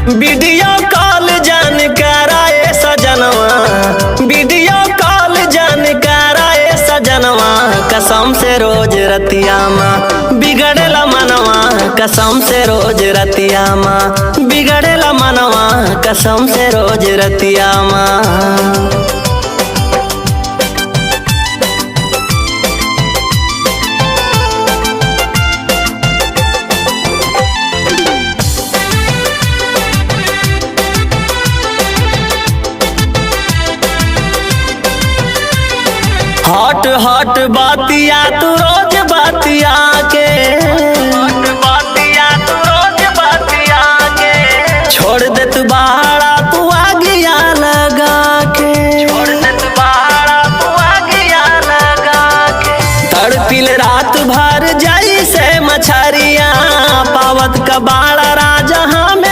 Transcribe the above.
Video call जान कराए सजनवा, वीडियो कॉल जान कराए सजनवा, कसम से रोज रतिया माँ बिगड़ेला मनवा, कसम से रोज रतिया माँ बिगड़ेला मनवा, कसम से रोज रतिया माँ। हॉट हॉट बातिया तू रोज बातिया के, हॉट बातिया तू रोज बातिया के, छोड़ दे तू बाड़ा तू आगिया लगा के, छोड़ दे तू बाड़ा तू आगिया लगा के, तड़पिल रात भर जाई से मछरिया, पावत का बाड़ा